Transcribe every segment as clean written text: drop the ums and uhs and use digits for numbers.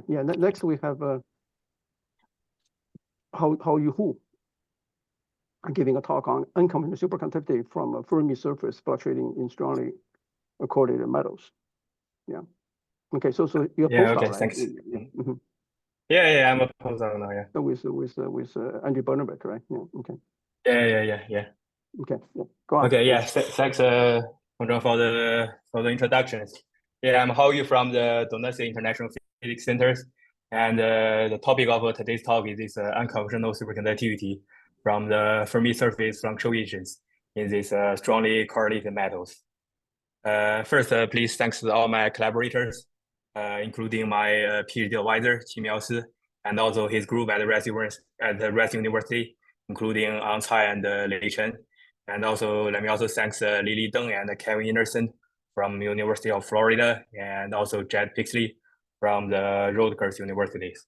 yeah. Next we have Haoyu Hu giving a talk on unconventional superconductivity from a Fermi surface fluctuating in strongly correlated metals. Yeah. Okay. So you're Yeah. postdoc, Okay. right? Thanks. Yeah. Mm-hmm. Yeah. I'm a postdoc now. Yeah. So with Andrew Bernabek, right? Yeah. Okay. Yeah. Okay. Yeah. Go on. Okay. Yeah. Thanks, Hongzheng, for the introductions. Yeah, I'm Haoyu from the Donostia International Physics Centers, and the topic of today's talk is this unconventional superconductivity from the Fermi surface fluctuations in these strongly correlated metals. First, please thanks to all my collaborators, including my PhD advisor, Qimiao Si, and also his group at the Rice University, including Ang Cai and Lei Chen. And also, let me also thanks Lily Deng and Kevin Anderson from University of Florida, and also Jed Pixley from the Rutgers universities.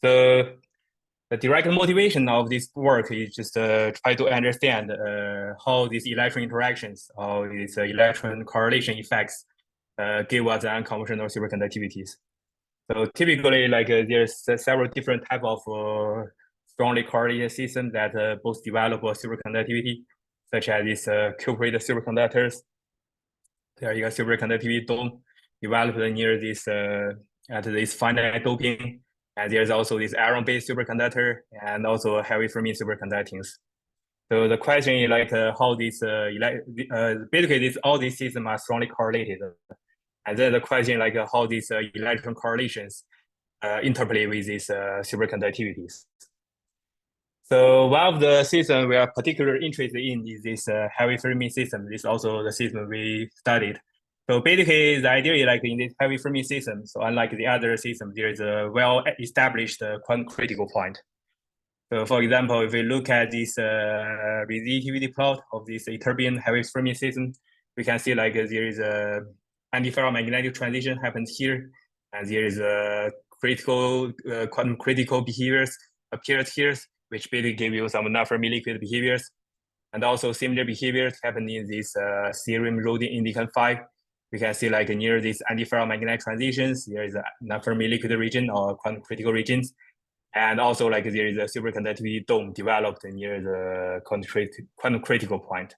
So the direct motivation of this work is just try to understand how these electron interactions or these electron correlation effects give us unconventional superconductivities. So typically, like there's several different type of strongly correlated systems that both develop superconductivity, such as these cuprate superconductors. There is a superconductivity dome developed near this at this finite doping. And there's also this iron-based superconductor and also heavy Fermi superconductings. So the question is like how these basically all these systems are strongly correlated, and then the question like how these electron correlations interplay with these superconductivities. So one of the systems we are particularly interested in is this heavy Fermi system. This is also the system we studied. So basically, the idea is like in this heavy Fermi system, so unlike the other system, there is a well-established quantum critical point. So for example, if we look at this resistivity plot of this ytterbium heavy Fermi system, we can see like there is a antiferromagnetic transition happens here, and there is a critical quantum critical behaviors appears here, which basically give you some non-Fermi liquid behaviors. And also similar behaviors happen in this serum rhodin indican 5. We can see like near these antiferromagnetic transitions, there is a non-Fermi liquid region or quantum critical regions. And also like there is a superconductivity dome developed near the quantum critical point.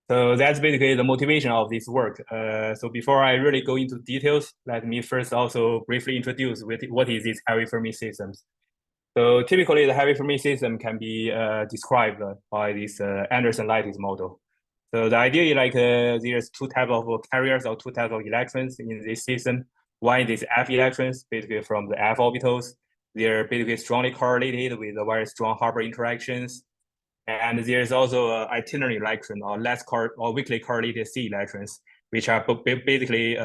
So that's basically the motivation of this work. So before I really go into details, let me first also briefly introduce what is this heavy Fermi systems. So typically the heavy Fermi system can be described by this Anderson lattice model. So the idea is like there's two types of carriers or two types of electrons in this system. One is F electrons, basically from the F orbitals. They're basically strongly correlated with the very strong Haber interactions. And there's also itinerary electron or weakly correlated C electrons, which are basically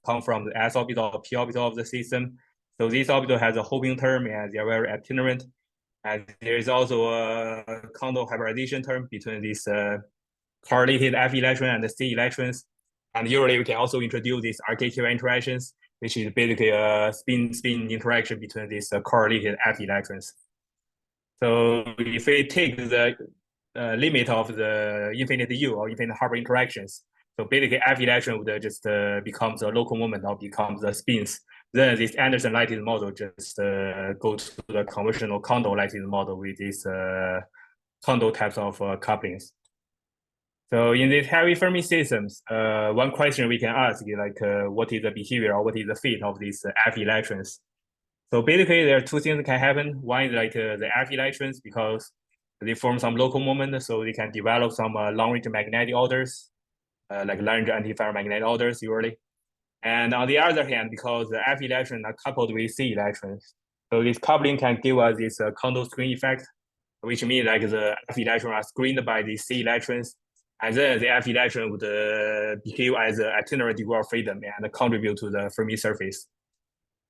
come from the S orbital or P orbital of the system. So this orbital has a Hoping term and they're very itinerant. And there is also a condo hybridization term between these correlated F electron and the C electrons. And usually we can also introduce these RKQ interactions, which is basically a spin-spin interaction between these correlated F electrons. So if we take the limit of the infinite U or infinite Haber interactions, so basically F electron would just becomes a local moment or becomes the spins. Then this Anderson lattice model just go to the conventional condo lattice model with these condo types of couplings. So in these heavy Fermi systems, one question we can ask is like, what is the behavior or what is the fate of these F electrons? So basically, there are two things that can happen. One is like the F electrons, because they form some local moment, so they can develop some long-range magnetic orders, like long-range antiferromagnetic orders usually. And on the other hand, because the F electrons are coupled with C electrons, so this coupling can give us this condo screen effect, which means like the F electrons are screened by the C electrons, and then the F electron would behave as an itinerary degree of freedom and contribute to the Fermi surface.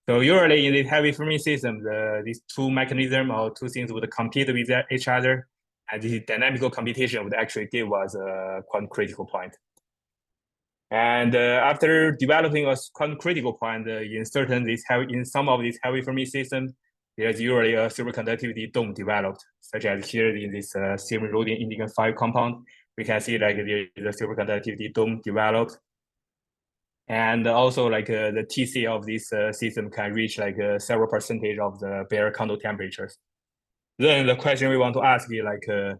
So usually in the heavy Fermi system, these two mechanisms or two things would compete with each other, and this dynamical computation would actually give us a quantum critical point. And after developing a quantum critical point in some of these heavy Fermi systems, there's usually a superconductivity dome developed, such as here in this serum rhodin indican 5 compound. We can see like there is a superconductivity dome developed. And also like the TC of this system can reach like several percentage of the bare condo temperatures. Then the question we want to ask is like, can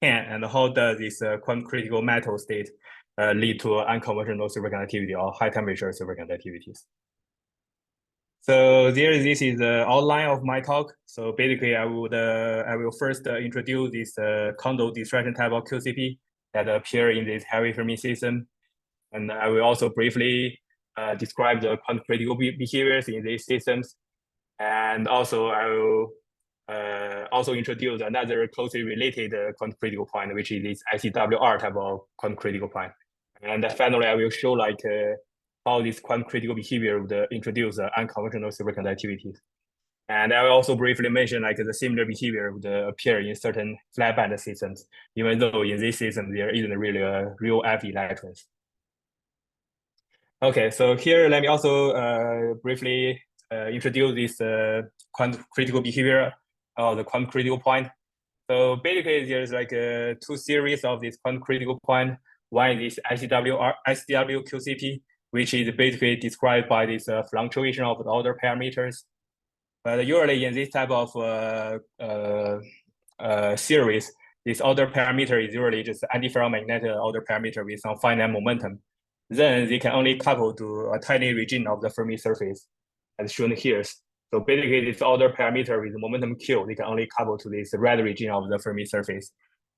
and how does this critical metal state lead to unconventional superconductivity or high temperature superconductivities? So this is the outline of my talk. So basically, I will first introduce this condo distraction type of QCP that appear in this heavy Fermi system, and I will also briefly describe the critical behaviors in these systems, and also I will also introduce another closely related critical point, which is this ICWR type of critical point, and finally I will show like how this critical behavior would introduce unconventional superconductivity. And I will also briefly mention like the similar behavior would appear in certain flat band systems, even though in this system there isn't really a real F electrons. Okay, so here let me also briefly introduce this critical behavior of the critical point. So basically, there's like two series of this critical point. One is SW QCP, which is basically described by this fluctuation of the order parameters. But usually in this type of series, this order parameter is usually just antiferromagnetic order parameter with some finite momentum. Then they can only couple to a tiny region of the Fermi surface, as shown here. So basically, this order parameter with momentum Q, they can only couple to this red region of the Fermi surface.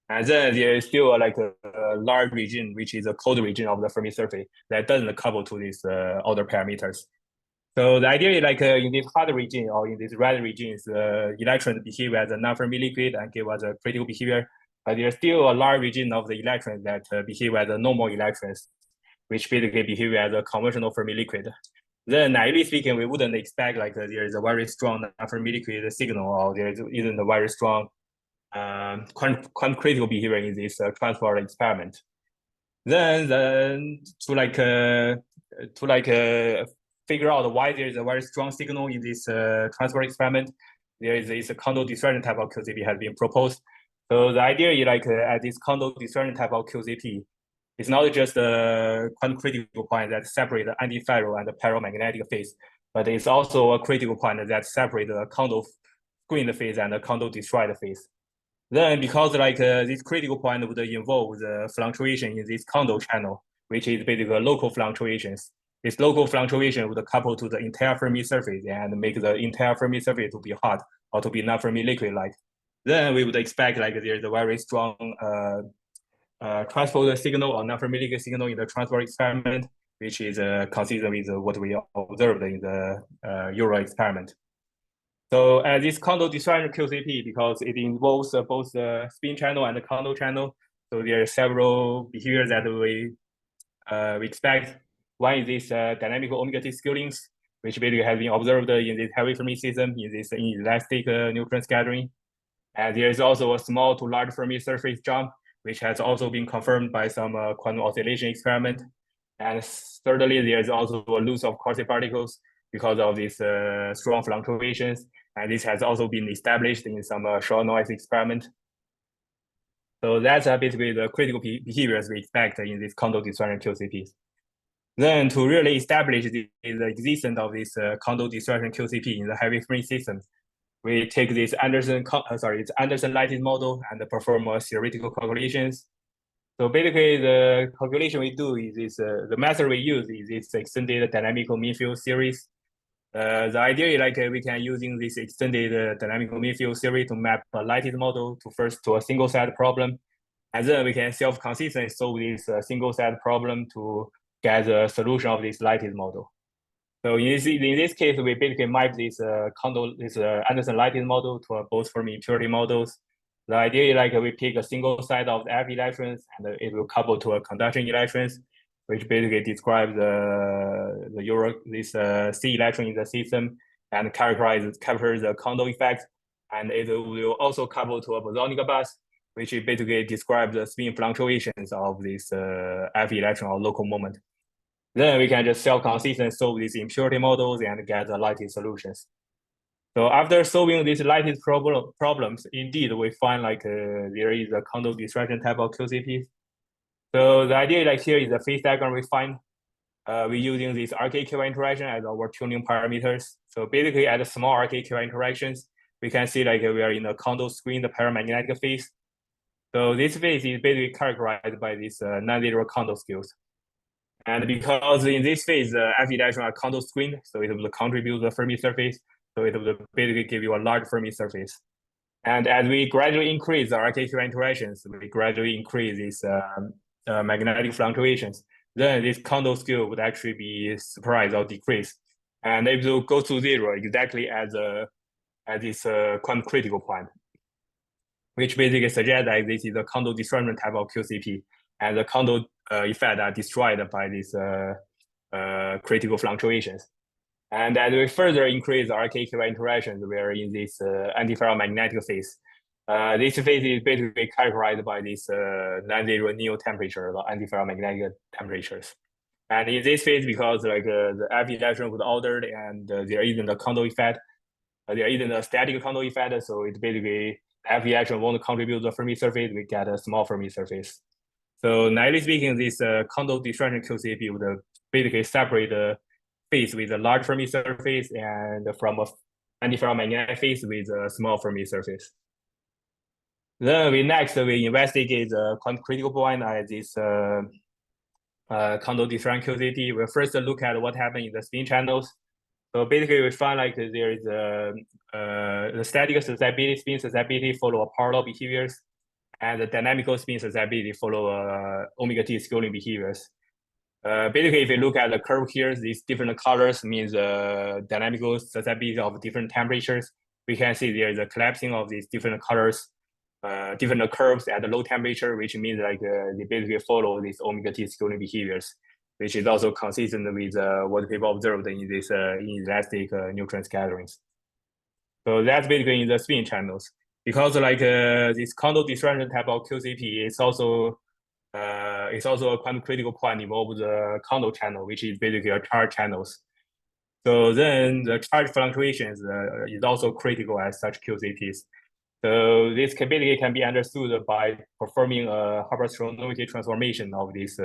And then there is still like a large region, which is a cold region of the Fermi surface that doesn't couple to these order parameters. So the idea is like in this hot region or in this red regions, electrons behave as a non-Fermi liquid and give us a critical behavior. But there's still a large region of the electrons that behave as a normal electrons, which basically behave as a conventional Fermi liquid. Then naively speaking, we wouldn't expect like there is a very strong non-Fermi liquid signal or there isn't a very strong critical behavior in this transport experiment. Then to figure out why there is a very strong signal in this transport experiment, there is this condo distraction type of QCP has been proposed. So the idea is like at this condo distraction type of QCP, it's not just a critical point that separate the antiferro and the ferromagnetic phase, but it's also a critical point that separate the condo screened phase and the condo destroyed phase. Then because like this critical point would involve the fluctuation in this condo channel, which is basically local fluctuations. This local fluctuation would couple to the entire Fermi surface and make the entire Fermi surface to be hot or to be non-Fermi liquid-like. Then we would expect like there's a very strong transport signal or non-Fermi liquid signal in the transport experiment, which is consistent with what we observed in the Euro experiment. So this condo distraction QCP, because it involves both the spin channel and the condo channel, so there are several behaviors that we expect. One is this dynamical omega-T skillings, which basically has been observed in this heavy Fermi system in this inelastic neutron scattering. And there is also a small to large Fermi surface jump, which has also been confirmed by some quantum oscillation experiment. And thirdly, there is also a loss of coarse particles because of these strong fluctuations. And this has also been established in some short noise experiment. So that's basically the critical behaviors we expect in this condo distraction QCPs. Then to really establish the existence of this condo distraction QCP in the heavy Fermi system, we take this Anderson lattice model and perform theoretical calculations. So basically, the calculation we do is this, the method we use is this extended dynamical mean field series. The idea is like we can using this extended dynamical mean field theory to map a lattice model to a single set problem, and then we can self-consistently solve this single set problem to get the solution of this lattice model. So in this case, we basically map this Anderson lattice model to both Fermi impurity models. The idea is like we pick a single set of F electrons and it will couple to a conduction electrons, which basically describes this C electron in the system and captures the condo effect. And it will also couple to a bosonic bus, which basically describes the spin fluctuations of this F electron or local moment. Then we can just self-consistent solve these impurity models and get the lattice solutions. So after solving these lattice problems, indeed we find like there is a condo distraction type of QCP. So the idea like here is the phase diagram we find. we're using this RK-KY interaction as our tuning parameters. So basically, at the small RK-KY interactions, we can see like we are in a condo screen, the paramagnetic phase. So this phase is basically characterized by these non-zero condo scales. And because in this phase, the F electrons are condo screened, so it will contribute to the Fermi surface. So it will basically give you a large Fermi surface. And as we gradually increase the RK-KY interactions, we gradually increase these magnetic fluctuations. Then this condo scale would actually be surprised or decrease. And it will go to zero exactly at this quantum critical point, which basically suggests that this is a condo disruption type of QCP, and the condo effect are destroyed by these critical fluctuations. And as we further increase the RK-KY interactions, we are in this antiferromagnetic phase. This phase is basically characterized by this non-zero neo temperature, the antiferromagnetic temperatures. And in this phase, because like the F electron was ordered and there isn't a condo effect, there isn't a static condo effect, so it basically F electron won't contribute to the Fermi surface. We get a small Fermi surface. So naively speaking, this condo disruption QCP would basically separate the phase with a large Fermi surface and from a antiferromagnetic phase with a small Fermi surface. Then we investigate the quantum critical point at this condo disruption QCP. We first look at what happened in the spin channels. So basically, we find like there is the static susceptibility, spin susceptibility follow parallel behaviors, and the dynamical spin susceptibility follow omega t scaling behaviors. Basically, if you look at the curve here, these different colors means dynamical susceptibility of different temperatures. We can see there is a collapsing of these different colors, different curves at the low temperature, which means like they basically follow these omega t scaling behaviors, which is also consistent with what people observed in this inelastic neutron scatterings. So that's basically in the spin channels. Because like this condo disruption type of QCP is also a quantum critical point involves the condo channel, which is basically a charge channels. So then the charge fluctuations is also critical as such QCPs. So this basically can be understood by performing a Haber-Strom-Noether transformation of these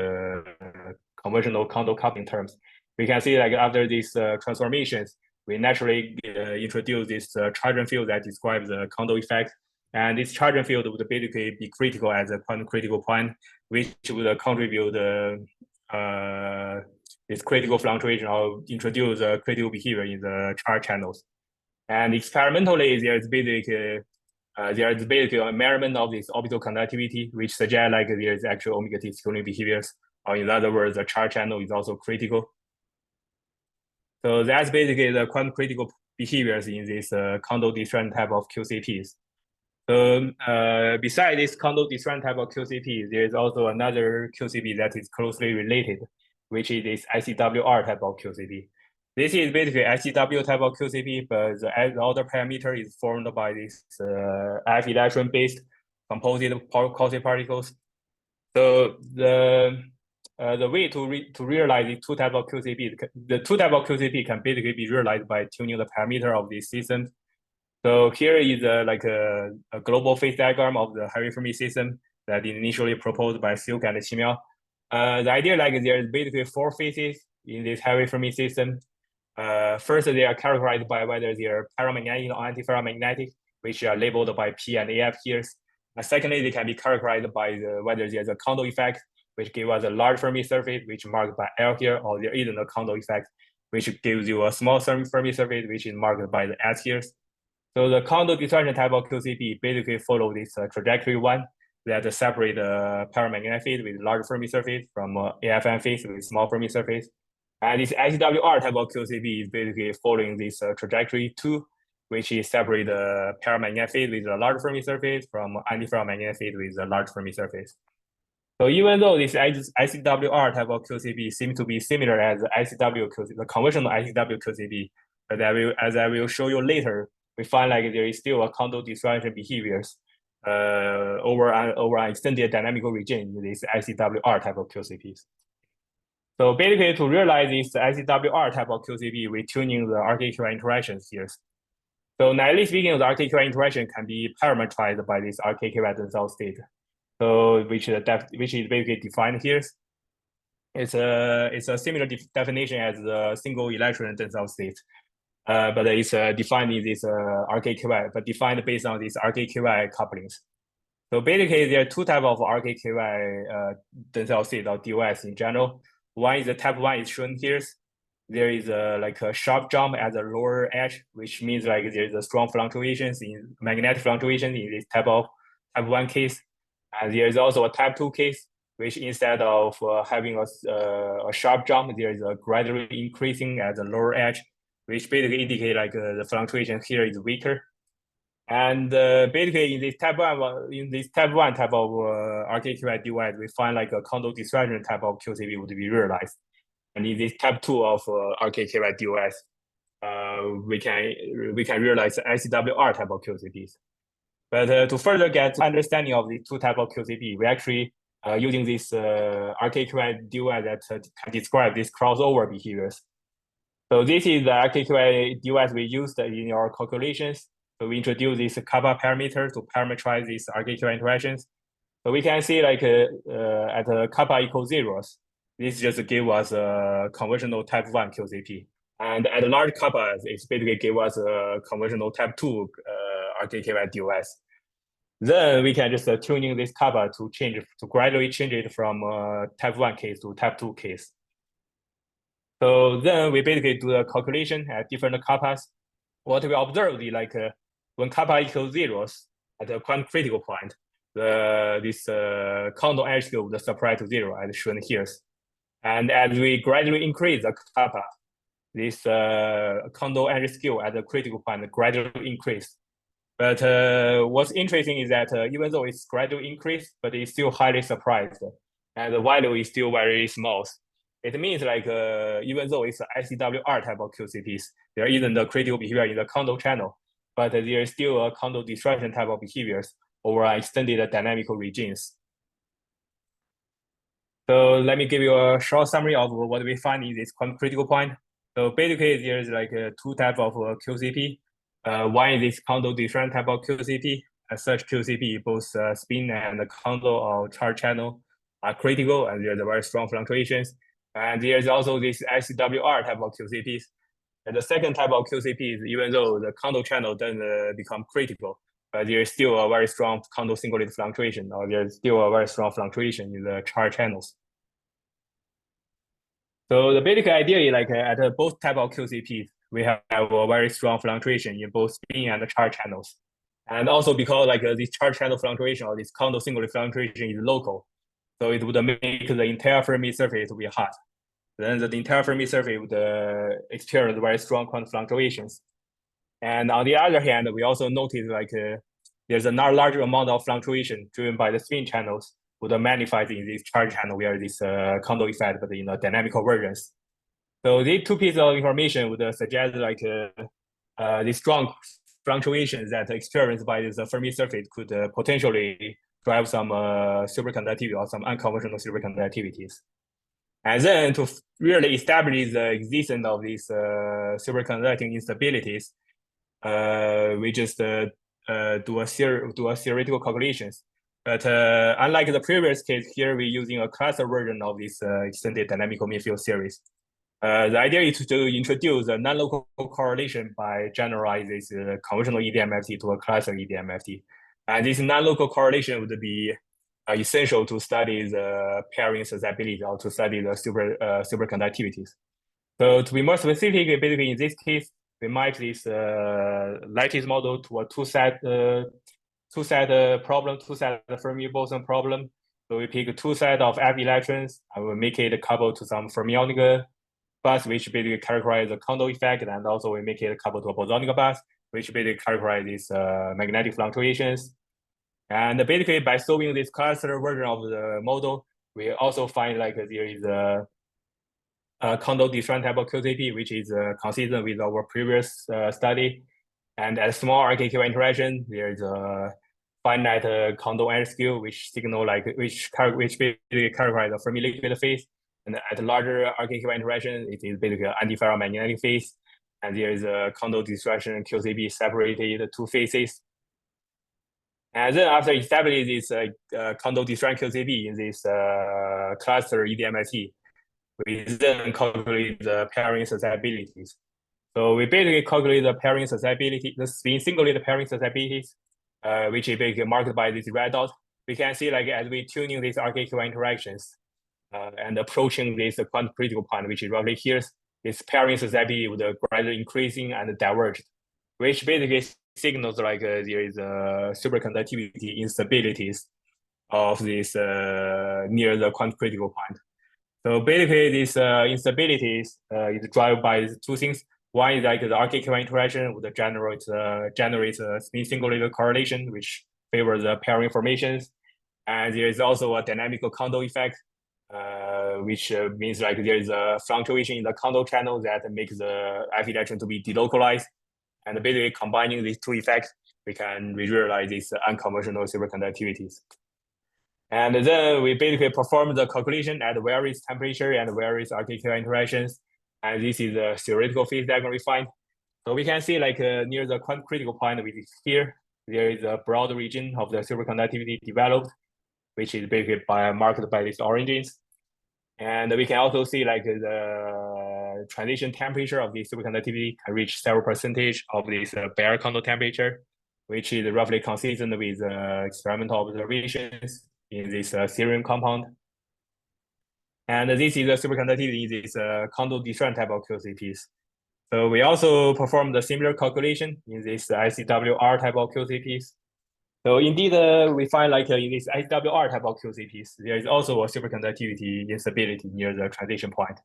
conventional condo coupling terms. We can see like after these transformations, we naturally introduce this charge field that describes the condo effect. And this charge field would basically be critical as a quantum critical point, which would contribute this critical fluctuation or introduce a critical behavior in the charge channels. And experimentally, there is basically a measurement of this orbital conductivity, which suggests like there is actual omega t scaling behaviors, or in other words, the charge channel is also critical. So that's basically the quantum critical behaviors in this condo disruption type of QCPs. So besides this condo disruption type of QCP, there is also another QCP that is closely related, which is this ICWR type of QCP. This is basically ICW type of QCP, but the other parameter is formed by this F electron-based composite quasi-particles. So the way to realize the two type of QCP, the two type of QCP can basically be realized by tuning the parameter of this system. So here is like a global phase diagram of the heavy Fermi system that is initially proposed by Silk and Qimiao. The idea like there is basically four phases in this heavy Fermi system. First, they are characterized by whether they are paramagnetic or antiferromagnetic, which are labeled by P and AF here. Secondly, they can be characterized by whether there's a condo effect, which gives us a large Fermi surface, which marked by L here, or there isn't a condo effect, which gives you a small Fermi surface, which is marked by the S here. So the condo disruption type of QCP basically follow this trajectory one that separate the paramagnetic phase with large Fermi surface from AFM phase with small Fermi surface. And this ICWR type of QCP is basically following this trajectory two, which is separate the paramagnetic phase with a large Fermi surface from antiferromagnetic phase with a large Fermi surface. So even though this ICWR type of QCP seems to be similar as the ICW QCP, the conventional ICW QCP, but as I will show you later, we find like there is still a condo disruption behaviors over an extended dynamical region in this ICWR type of QCPs. So basically, to realize this ICWR type of QCP, we're tuning the RK-KY interactions here. So naively speaking, the RK-KY interaction can be parameterized by this RK-KY Tensor state. So which is basically defined here. it's a similar definition as the single electron tensile state. But it's defined in this RKKY, but defined based on these RKKY couplings. So basically, there are two types of RKKY tensile state or DOS in general. One is the type 1 is shown here. There is like a sharp jump at the lower edge, which means like there is a strong fluctuations in magnetic fluctuations in this type 1 case. And there is also a type 2 case, which instead of having a sharp jump, there is a gradually increasing at the lower edge, which basically indicate like the fluctuation here is weaker. And basically in this type 1 type of RKQI device, we find like a condo distraction type of QCP would be realized. And in this type 2 of RKQI device, we can realize ICWR type of QCPs. But to further get understanding of the two type of QCP, we actually using this RKQI device that can describe these crossover behaviors. So this is the RKQI device we used in our calculations. So we introduce this kappa parameter to parameterize these RKQI interactions. So we can see like at kappa equals zeros, this just give us a conventional type 1 QCP. And at large kappa, it's basically give us a conventional type 2 RKQI device. Then we can just tuning this kappa to gradually change it from type 1 case to type 2 case. So then we basically do a calculation at different kappas. What we observe is like when kappa equals zeros at a quantum critical point, this condom edge scale would subtract to 0 as shown here. And as we gradually increase the kappa, this condom edge scale at the critical point gradually increase. But what's interesting is that even though it's gradually increased, but it's still highly surprised, and the value is still very small. It means like even though it's an ICWR type of QCPs, there isn't a critical behavior in the condo channel, but there is still a condo disruption type of behaviors over extended dynamical regions. So let me give you a short summary of what we find in this critical point. So basically, there's like two types of QCP. One is this condo disruption type of QCP. As such, QCP, both spin and the condo or charge channel are critical, and there's very strong fluctuations. And there's also this ICWR type of QCPs. And the second type of QCPs, even though the condo channel doesn't become critical, but there's still a very strong condo singulated fluctuation, or there's still a very strong fluctuation in the charge channels. So the basic idea is like at both type of QCPs, we have a very strong fluctuation in both spin and charge channels. And also because like this charge channel fluctuation or this condo singulated fluctuation is local, so it would make the entire Fermi surface to be hot. Then the entire Fermi surface would experience very strong quantum fluctuations. And on the other hand, we also notice like there's a larger amount of fluctuation driven by the spin channels would manifest in this charge channel where this condo effect, but in a dynamical versions. So these two pieces of information would suggest like the strong fluctuations that experienced by this Fermi surface could potentially drive some superconductivity or some unconventional superconductivities. And then to really establish the existence of these superconducting instabilities, we just do a theoretical calculations. But unlike the previous case, here we're using a cluster version of this extended dynamical mean field series. The idea is to introduce a non-local correlation by generalize this conventional EDMFT to a cluster EDMFT. And this non-local correlation would be essential to study the pairing susceptibility or to study the superconductivities. So to be more specific, basically in this case, we map this lattice model to a two-set Fermi boson problem. So we pick two set of F electrons and we make it coupled to some fermionic bus, which basically characterize the condo effect, and also we make it coupled to a bosonic bus, which basically characterize these magnetic fluctuations. And basically by solving this cluster version of the model, we also find like there is a condo disruption type of QCP, which is consistent with our previous study. And at small RKQI interaction, there is a finite condo edge scale, which signal like which basically characterize the Fermi liquid phase. And at larger RKQI interaction, it is basically an antiferromagnetic phase. And there is a condo disruption QCP separated two phases. And then after establishing this condo disruption QCP in this cluster EDMFT, we then calculate the pairing susceptibilities. So we basically calculate the pairing susceptibility, the spin singulated pairing susceptibilities, which is basically marked by this red dot. We can see like as we tuning these RKQ interactions and approaching this quantum critical point, which is roughly here, this pairing susceptibility would gradually increasing and diverged, which basically signals like there is a superconductivity instabilities of this near the quantum critical point. So basically, these instabilities is driven by two things. One is like the RKQ interaction would generate a spin singulated correlation, which favors the pairing formations. And there is also a dynamical condo effect, which means like there is a fluctuation in the condo channel that makes the F electron to be delocalized. And basically combining these two effects, we can realize these unconventional superconductivities. And then we basically perform the calculation at various temperature and various RKQ interactions. And this is the theoretical phase diagram we find. So we can see like near the quantum critical point, which is here, there is a broad region of the superconductivity developed, which is basically marked by these oranges. And we can also see like the transition temperature of the superconductivity can reach several percentage of this bare condo temperature, which is roughly consistent with experimental observations in this cerium compound. And this is the superconductivity in this condo Distrand type of QCPs. So we also performed a similar calculation in this ICWR type of QCPs. So indeed, we find like in this ICWR type of QCPs, there is also a superconductivity instability near the transition point.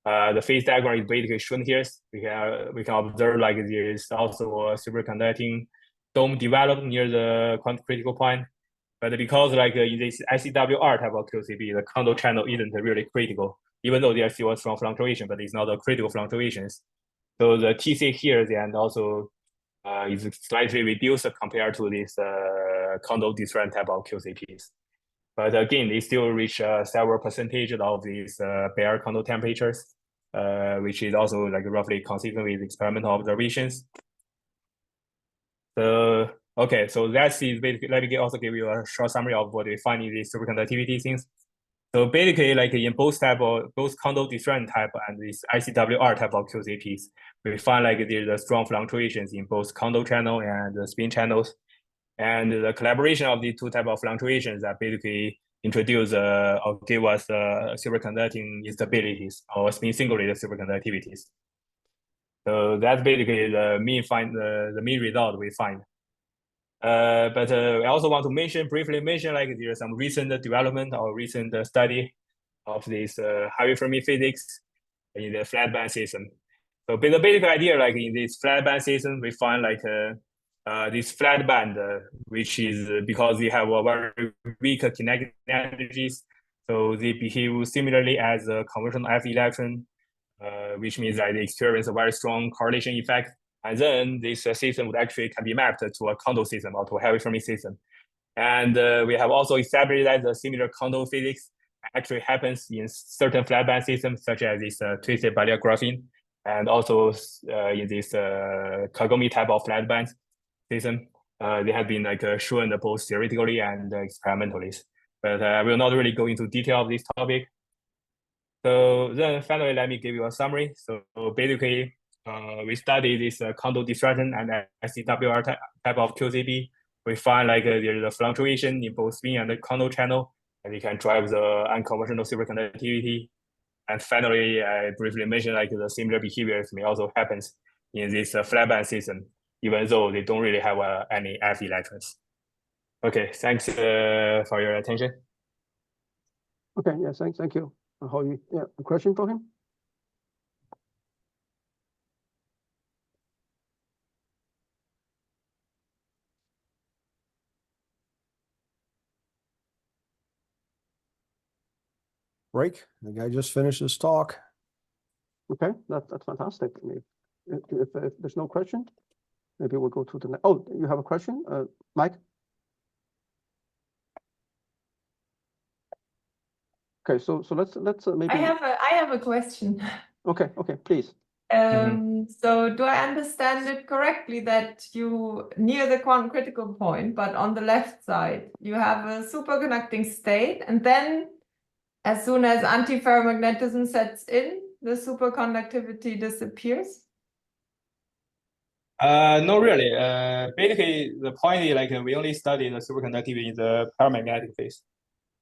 The phase diagram is basically shown here. We can observe like there is also a superconducting dome developed near the quantum critical point. But because like in this ICWR type of QCP, the condo channel isn't really critical, even though there is still a strong fluctuation, but it's not a critical fluctuations. So the TC here then also is slightly reduced compared to this condo Distrand type of QCPs. But again, they still reach several percentage of these bare condo temperatures, which is also like roughly consistent with experimental observations. So okay, so that's basically, let me also give you a short summary of what we find in these superconductivity things. So basically, like in both condo Distrand type and this ICWR type of QCPs, we find like there's a strong fluctuations in both condo channel and the spin channels. And the collaboration of the two type of fluctuations that basically introduce or give us superconducting instabilities or spin singulated superconductivities. So that's basically the main result we find. But I also want to briefly mention like there's some recent development or recent study of this Haoyu Fermi physics in the flat band system. So the basic idea, like in this flat band system, we find like this flat band, which is because they have a very weak kinetic energies, so they behave similarly as a conventional F electron, which means that they experience a very strong correlation effect. And then this system would actually can be mapped to a condo system or to a Haoyu Fermi system. And we have also established that the similar condo physics actually happens in certain flat band systems, such as this twisted bilayer graphene, and also in this Kagome type of flat band system. They have been like shown both theoretically and experimentally. But I will not really go into detail of this topic. So then finally, let me give you a summary. So basically, we study this condo disruption and ICWR type of QCP. We find like there is a fluctuation in both spin and the condo channel, and we can drive the unconventional superconductivity. And finally, I briefly mentioned like the similar behaviors may also happens in this flat band system, even though they don't really have any F electrons. Okay, thanks for your attention. Okay, yeah, thank you. Haoyu, yeah, a question for him? Break. The guy just finished his talk. Okay, that's fantastic. I mean, if there's no question, maybe we'll go to the next. Oh, you have a question, Mike? Okay, so let's maybe. I have a question. Okay, please. So do I understand it correctly that you near the quantum critical point, but on the left side you have a superconducting state, and then as soon as antiferromagnetism sets in, the superconductivity disappears? No, really. Basically, the point is like we only study the superconductivity in the paramagnetic phase.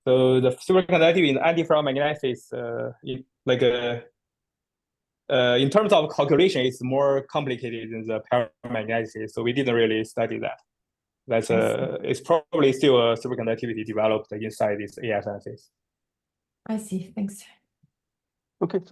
So the superconductivity in the antiferromagnetic phase, in terms of calculation, it's more complicated than the paramagnetic phase. So we didn't really study that. That's it's probably still a superconductivity developed inside this AFM phase. I see. Thanks. Okay, so